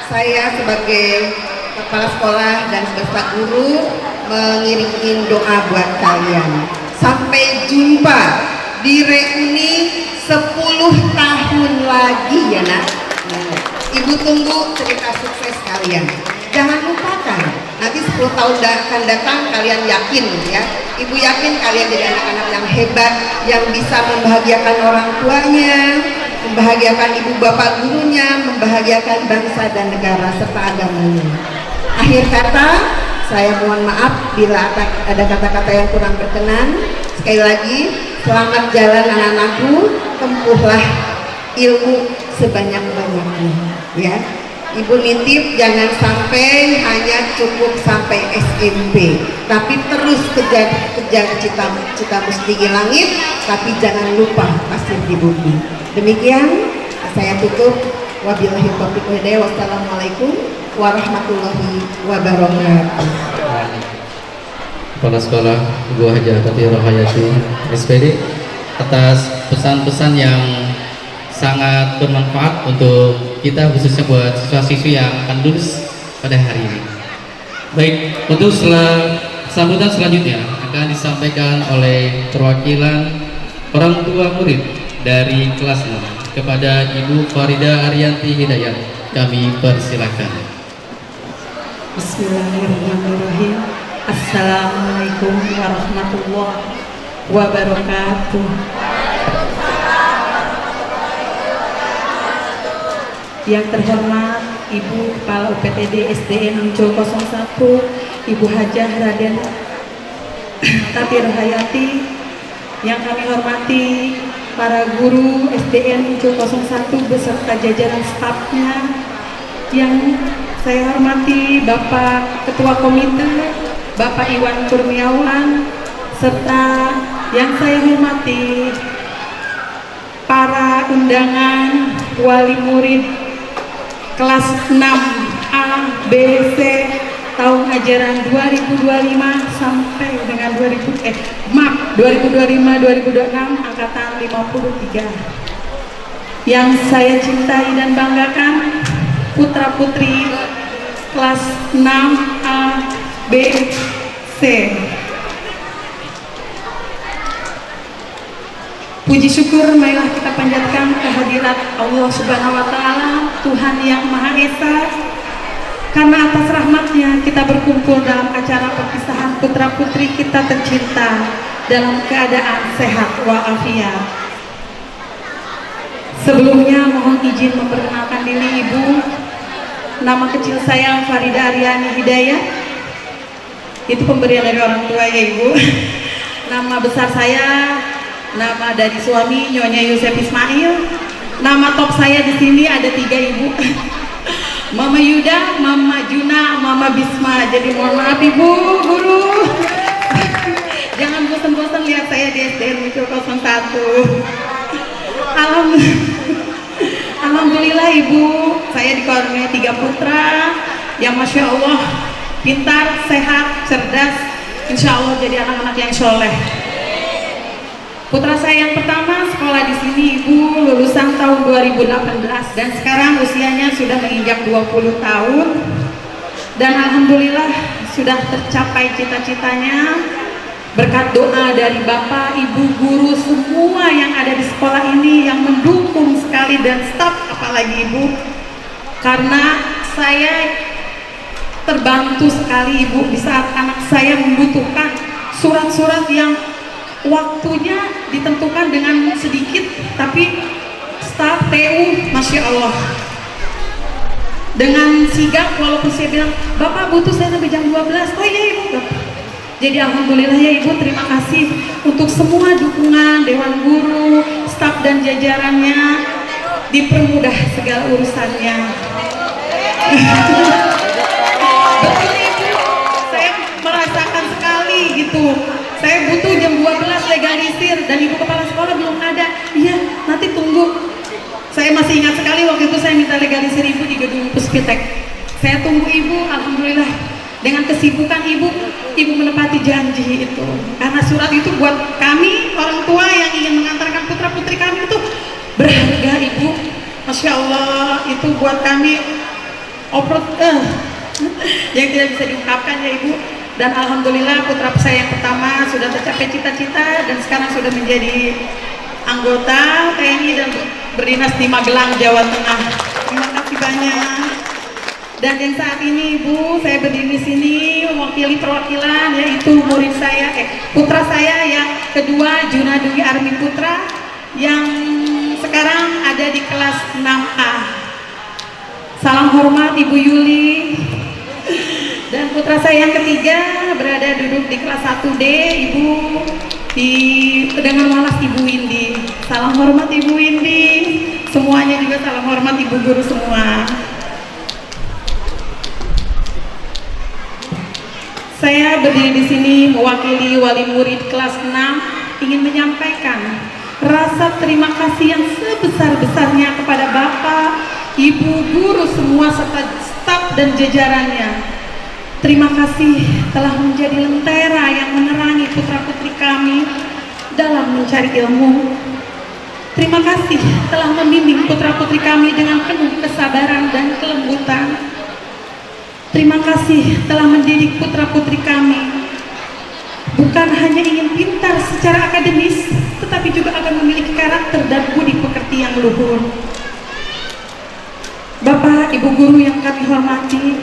Saya sebagai kepala sekolah dan beserta guru mengirimkan doa buat kalian. Sampai jumpa di reuni 10 tahun lagi ya nak. Ibu tunggu cerita sukses kalian. Jangan lupakan, nanti 10 tahun akan datang kalian yakin ya. Ibu yakin kalian jadi anak-anak yang hebat, yang bisa membahagiakan orang tuanya, membahagiakan ibu bapak gurunya, membahagiakan bangsa dan negara serta agamanya. Akhir kata, saya mohon maaf bila ada kata-kata yang kurang berkenan. Sekali lagi, selamat jalan anak-anakku, tempuhlah ilmu sebanyak-banyaknya ya. Ibu nitip jangan sampai hanya cukup sampai SMP, tapi terus kejar cita tinggi langit, tapi jangan lupa pasir di bumi. Demikian saya tutup. Wabillahi taufiq wal hidayah. Wassalamualaikum warahmatullahi wabarakatuh. Kepala Sekolah Ibu Hajah Tati Rohayati SPD atas pesan-pesan yang sangat bermanfaat untuk kita, khususnya buat siswa-siswi yang akan lulus pada hari ini. Baik, untuk sambutan selanjutnya akan disampaikan oleh perwakilan orang tua murid dari kelas 6 kepada Ibu Farida Ariyanti Hidayat. Kami persilakan. Bismillahirrahmanirrahim. Assalamualaikum warahmatullahi wabarakatuh. Yang terhormat Ibu Kepala UPTD SDN Muncul 01, Ibu Hajah Raden Tati Rohayati. Yang kami hormati para guru SDN Muncul 01 beserta jajaran stafnya. Yang saya hormati Bapak Ketua Komite, Bapak Iwan Kurniawan, serta yang saya hormati para undangan wali murid kelas 6A, B, C tahun ajaran 2025 sampai dengan 2025-2026 angkatan 53. Yang saya cintai dan banggakan putra-putri kelas 6A, B, C. Puji syukur marilah kita panjatkan kehadirat Allah Subhanahu wa Ta'ala, Tuhan yang Maha Esa, karena atas rahmatnya kita berkumpul dalam acara perpisahan putra-putri kita tercinta dalam keadaan sehat walafiat. Sebelumnya mohon izin memperkenalkan diri Ibu. Nama kecil saya Farida Ariyanti Hidayat. Itu pemberian dari orang tua ya Ibu. Nama besar saya, nama dari suami Nyonya Yusef Ismail. Nama top saya di sini ada 3 Ibu. Mama Yuda, Mama Juna, Mama Bisma. Jadi mohon maaf Ibu guru. Jangan bosan-bosan lihat saya di SDN Muncul 01. Alhamdulillah Ibu, saya dikaruniai 3 putra yang Masya Allah pintar, sehat, cerdas, insya Allah jadi anak-anak yang soleh. Putra saya yang pertama sekolah di sini Ibu, lulusan tahun 2018 dan sekarang usianya sudah menginjak 20 tahun dan Alhamdulillah sudah tercapai cita-citanya berkat doa dari Bapak, Ibu, guru semua yang ada di sekolah ini yang mendukung sekali dan staf apalagi Ibu, karena saya terbantu sekali Ibu di saat anak saya membutuhkan surat-surat yang waktunya ditentukan dengan sedikit, tapi staf TU Masya Allah dengan sigap, walaupun saya bilang Bapak butuh saya sampai jam 12, oh iya Ibu. Jadi Alhamdulillah ya Ibu, terima kasih untuk semua dukungan Dewan Guru, staf dan jajarannya, dipermudah segala urusannya. Betul Ibu, saya merasakan sekali gitu. Saya butuh jam 12 legalisir dan Ibu Kepala Sekolah belum ada. Iya, nanti tunggu. Saya masih ingat sekali waktu itu saya minta legalisir Ibu di gedung Puspitek. Saya tunggu Ibu, Alhamdulillah. Dengan kesibukan Ibu menepati janji itu. Karena surat itu buat kami orang tua yang ingin mengantarkan putra-putri kami itu berharga Ibu. Masya Allah, itu buat kami yang tidak bisa diungkapkan ya Ibu. Dan Alhamdulillah putra saya yang pertama sudah tercapai cita-cita dan sekarang sudah menjadi anggota TNI dan berdinas di Magelang, Jawa Tengah. Terima kasih banyak. Dan yang saat ini Ibu, saya berdiri di sini mewakili perwakilan yaitu murid saya, putra saya yang kedua Juna Dwi Armi Putra yang sekarang ada di kelas 6A. Salam hormat Ibu Yuli. Dan putra saya yang ketiga berada duduk di kelas 1D, Ibu dengan walas Ibu Windy. Salam hormat Ibu Windy. Semuanya juga salam hormat Ibu guru semua. Saya berdiri di sini mewakili wali murid kelas 6 ingin menyampaikan rasa terima kasih yang sebesar-besarnya kepada Bapak, Ibu, guru semua serta staf dan jajarannya. Terima kasih telah menjadi lentera yang menerangi putra-putri kami dalam mencari ilmu. Terima kasih telah membimbing putra-putri kami dengan penuh kesabaran dan kelembutan. Terima kasih telah mendidik putra-putri kami bukan hanya ingin pintar secara akademis, tetapi juga akan memiliki karakter dan budi pekerti yang luhur. Bapak, Ibu guru yang kami hormati,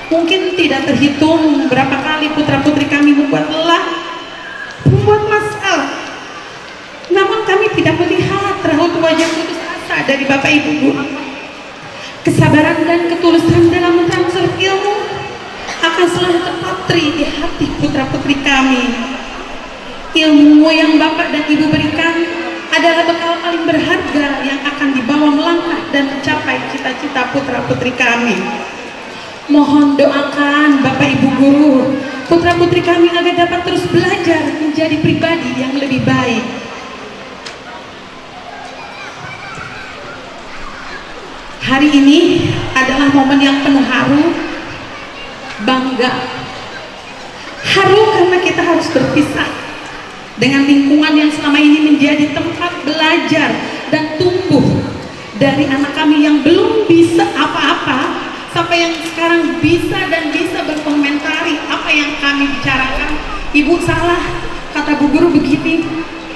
mungkin tidak terhitung berapa kali putra-putri kami membuat lelah, membuat masalah. Namun kami tidak melihat raut wajah putus asa dari Bapak Ibu guru. Kesabaran dan ketulusan dalam mentransfer ilmu akan selalu terpatri di hati putra-putri kami. Ilmu yang Bapak dan Ibu berikan adalah bekal paling berharga yang akan dibawa melangkah dan mencapai cita-cita putra-putri kami. Mohon doakan Bapak Ibu guru, putra-putri kami agar dapat terus belajar menjadi pribadi yang lebih baik. Hari ini adalah momen yang penuh haru, bangga. Haru karena kita harus berpisah dengan lingkungan yang selama ini menjadi tempat belajar dan tumbuh dari anak kami yang belum bisa apa-apa sampai yang sekarang bisa dan bisa berkomentari apa yang kami bicarakan. Ibu salah, kata Bu Guru begini.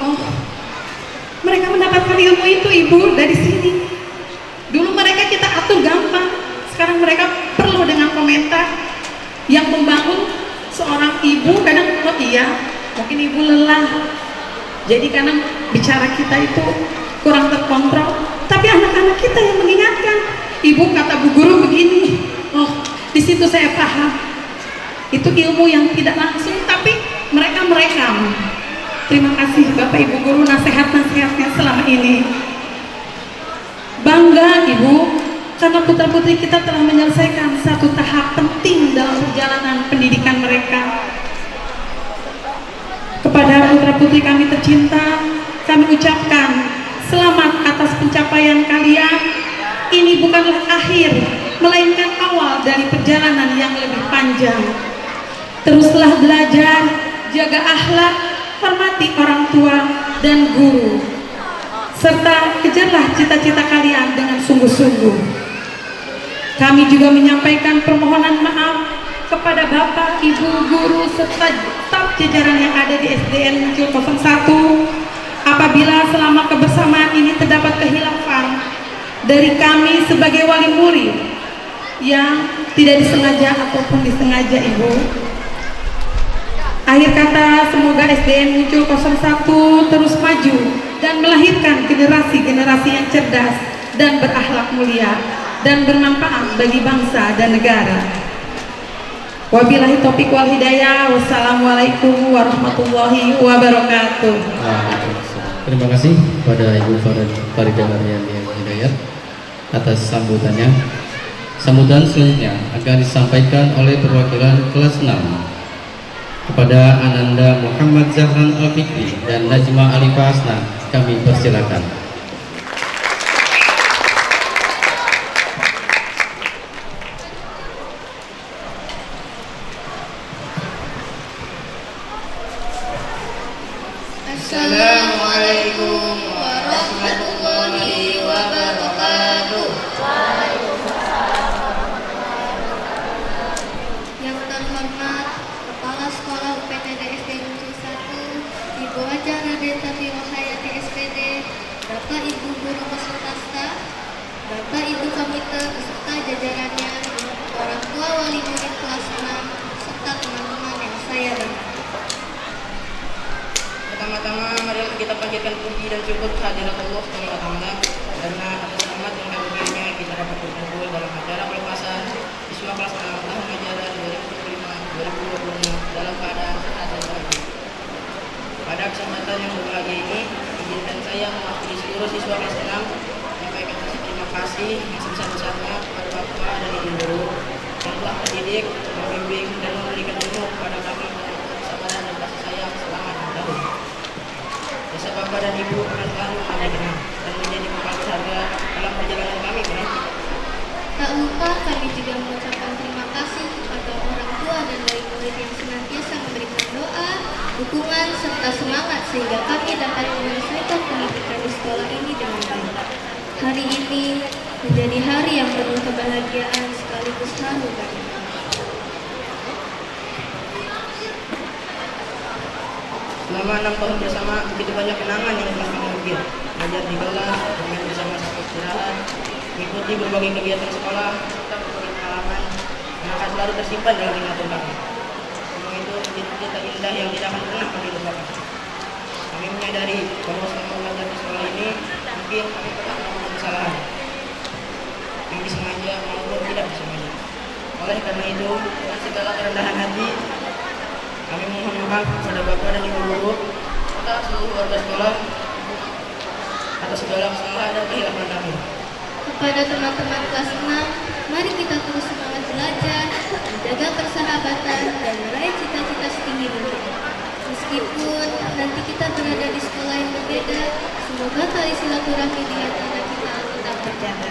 Oh, mereka mendapatkan ilmu itu Ibu dari sini. Dulu mereka kita atur gampang, sekarang mereka perlu dengan komentar yang membangun. Seorang ibu kadang, oh iya, mungkin ibu lelah, jadi karena bicara kita itu kurang terkontrol, tapi anak-anak kita yang mengingatkan. Ibu, kata Bu Guru begini, oh di situ saya paham, itu ilmu yang tidak langsung tapi mereka merekam. Terima kasih Bapak Ibu Guru nasihat-nasihatnya selama ini. Bangga Ibu, karena putra-putri kita telah menyelesaikan satu tahap penting dalam perjalanan pendidikan mereka. Kepada putra-putri kami tercinta, kami ucapkan selamat atas pencapaian kalian. Ini bukanlah akhir, melainkan awal dari perjalanan yang lebih panjang. Teruslah belajar, jaga akhlak, hormati orang tua dan guru, serta kejarlah cita-cita kalian dengan sungguh-sungguh. Kami juga menyampaikan permohonan maaf kepada Bapak, Ibu, Guru, serta staf jajaran yang ada di SDN Muncul 01 apabila selama kebersamaan ini terdapat kehilafan dari kami sebagai wali murid yang tidak disengaja ataupun disengaja Ibu. Akhir kata, semoga SDN Muncul 01 terus maju dan melahirkan generasi-generasi yang cerdas dan berakhlak mulia dan bermanfaat bagi bangsa dan negara. Wabillahi taufiq wal hidayah. Wassalamualaikum warahmatullahi wabarakatuh. Terima kasih kepada Ibu Farida Maryani Hidayat atas sambutannya. Sambutan selanjutnya akan disampaikan oleh perwakilan kelas 6 kepada Ananda Muhammad Zahran Al-Fikri dan Najma Alifah Hasna. Kami persilakan. Assalamualaikum warahmatullahi wabarakatuh. Yang terhormat Kepala Sekolah UPTD SD Muncul 1, Ibu Haja Raden Tati Wahayati SPD, Bapak Ibu Guru beserta staf, Bapak Ibu Komite beserta jajarannya, orang tua wali murid kelas 6, serta teman-teman yang saya banggakan. Pertama-tama marilah kita panjatkan puji dan syukur kehadirat Allah Subhanahu wa taala karena atas rahmat yang karunia kita dapat berkumpul dalam acara pelepasan siswa kelas 6 tahun ajaran 2025-2026 dalam keadaan sehat dan bahagia. Pada kesempatan yang berbahagia ini, izinkan saya mewakili seluruh siswa kelas 6 menyampaikan rasa terima kasih yang sebesar-besarnya kepada Bapak dan Ibu guru yang telah mendidik, membimbing dan memberikan ilmu kepada kami dengan kesabaran dan kasih sayang selama 6 tahun. Jasa Bapak dan Ibu akan selalu kami kenang dan menjadi bekal berharga dalam perjalanan kami meniti. Tak lupa kami juga mengucapkan terima kasih kepada orang tua dan wali murid yang senantiasa memberikan doa, dukungan, serta semangat sehingga kami dapat menyelesaikan pendidikan di sekolah ini dengan baik. Hari ini menjadi hari yang penuh kebahagiaan sekaligus haru bagi kami. Selama 6 tahun bersama, begitu banyak kenangan yang telah kami ukir. Belajar di kelas, bermain bersama saat istirahat, mengikuti berbagai kegiatan sekolah, serta berbagai pengalaman yang akan selalu tersimpan dalam ingatan kami. Semua itu menjadi cerita indah yang tidak akan pernah kami lupakan. Kami menyadari bahwa selama belajar di sekolah ini, mungkin kami pernah melakukan kesalahan yang disengaja maupun tidak disengaja. Oleh karena itu, dengan segala kerendahan hati, kami mohon maaf kepada Bapak dan Ibu guru serta seluruh warga sekolah atas segala kesalahan dan kehilapan kami. Kepada teman-teman kelas 6, mari kita terus semangat belajar, menjaga persahabatan, dan meraih cita-cita setinggi mungkin. Meskipun nanti kita berada di sekolah yang berbeda, semoga tali silaturahmi di antara kita tetap terjaga.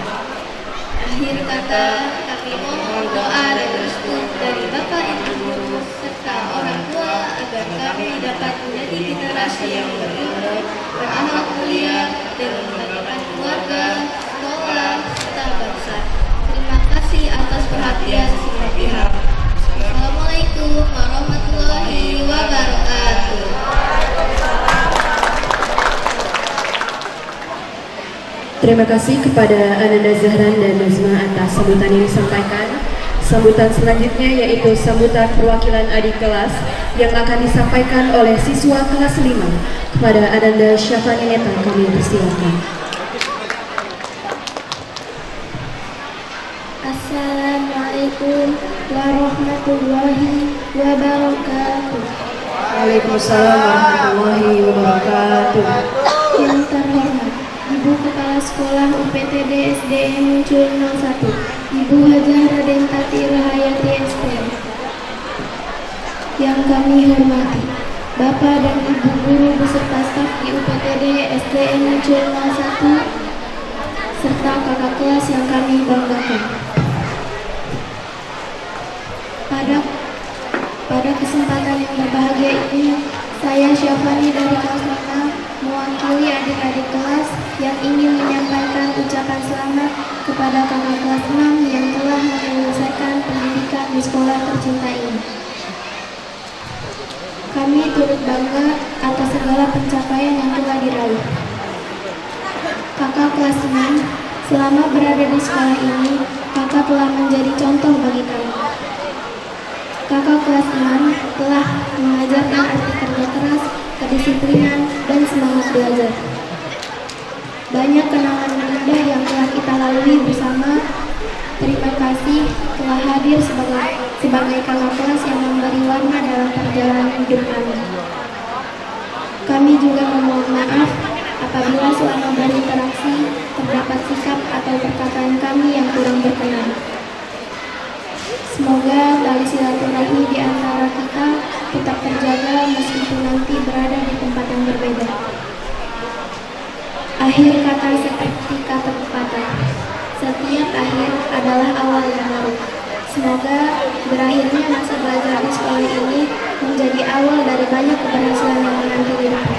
Akhir kata, kami mohon doa dan restu dari Bapak Ibu guru serta orang tua agar kami dapat menjadi generasi yang berilmu, berakhlak mulia, dan membanggakan keluarga, sekolah, serta bangsa. Terima kasih atas perhatian semua pihak. Assalamualaikum warahmatullahi wabarakatuh. Terima kasih kepada Ananda Zahran dan Nazma atas sambutan yang disampaikan. Sambutan selanjutnya yaitu sambutan perwakilan adik kelas yang akan disampaikan oleh siswa kelas 5. Kepada Ananda Syafani Neta kami persilakan. Assalamualaikum warahmatullahi wabarakatuh. Waalaikumsalam warahmatullahi wabarakatuh. Yang terhormat Ibu Kepala Sekolah UPTD SDN Muncul 01, Ibu Hajah Raden Tati Rahayati SPM. Yang kami hormati Bapak dan Ibu guru beserta staf di UPTD SDN Muncul 01 serta kakak kelas yang kami banggakan. Pada kesempatan yang berbahagia ini, saya Syafani dari kelas 5 mewakili adik-adik kelas yang ingin menyampaikan ucapan selamat kepada kakak kelas 6 yang telah menyelesaikan pendidikan di sekolah tercinta ini. Kami turut bangga atas segala pencapaian yang telah diraih. Kakak kelas 6, selama berada di sekolah ini, kakak telah menjadi contoh bagi kami. Kakak kelas 6 telah mengajarkan arti kerja keras, kedisiplinan, dan semangat belajar. Banyak kenangan indah yang telah kita lalui bersama. Terima kasih telah hadir sebagai kakak kelas yang memberi warna dalam perjalanan hidup kami. Kami juga memohon maaf apabila selama berinteraksi terdapat sikap atau perkataan kami yang kurang berkenan. Semoga tali silaturahmi di antara kita tetap terjaga meskipun nanti berada di tempat yang berbeda. Akhir kata seperti kata pepatah, setiap akhir adalah awal yang baru. Semoga berakhirnya masa belajar di sekolah ini menjadi awal dari banyak keberhasilan yang menanti di depan.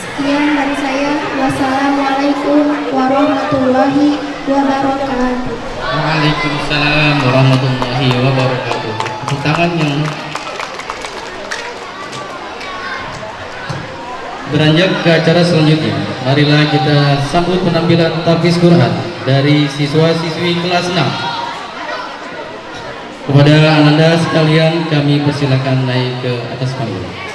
Sekian dari saya. Wassalamualaikum warahmatullahi wabarakatuh. Waalaikumsalam warahmatullahi wabarakatuh. Tepuk tangan yang beranjak ke acara selanjutnya. Marilah kita sambut penampilan tahfiz Quran dari siswa-siswi kelas 6. Kepada Ananda sekalian kami persilakan naik ke atas panggung. Bismillahirrahmanirrahim.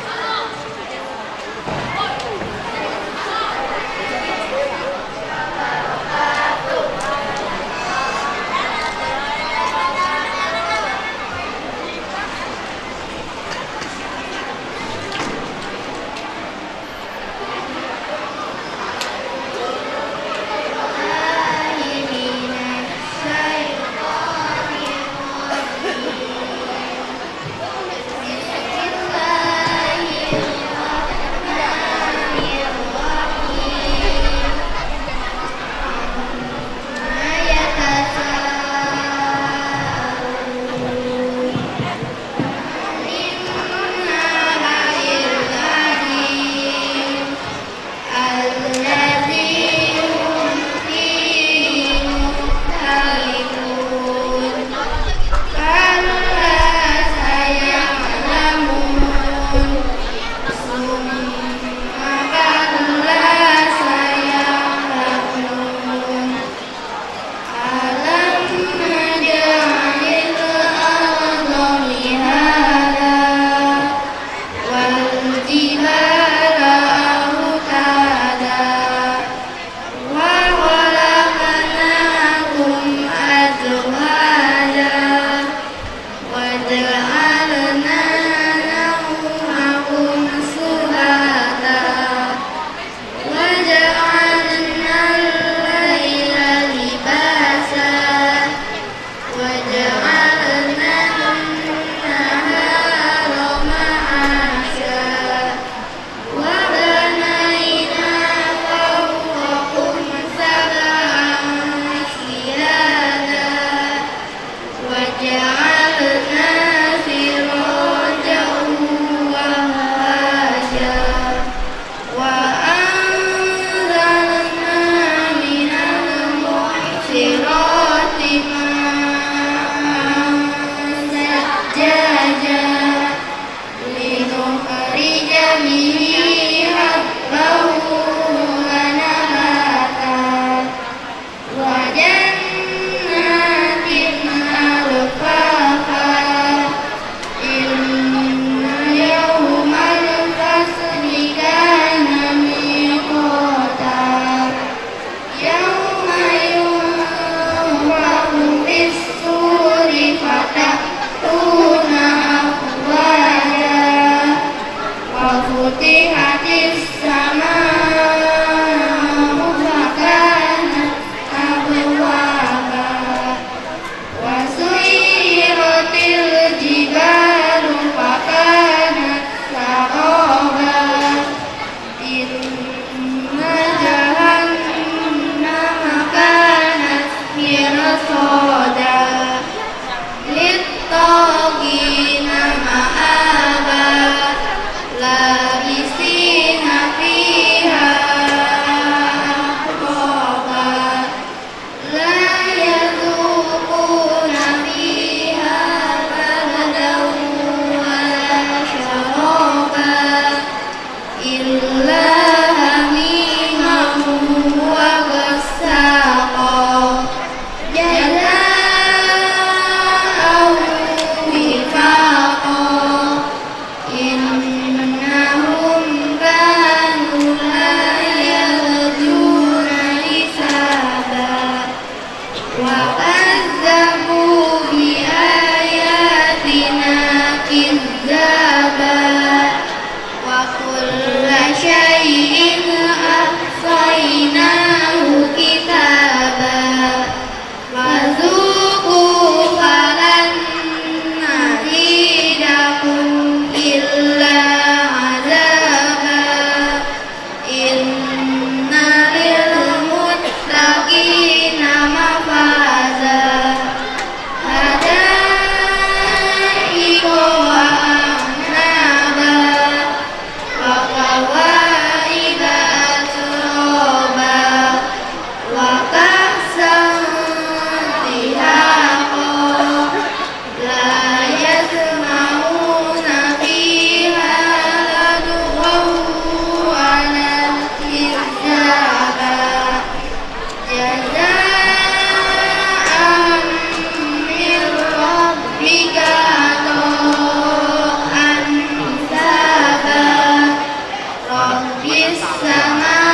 fis sama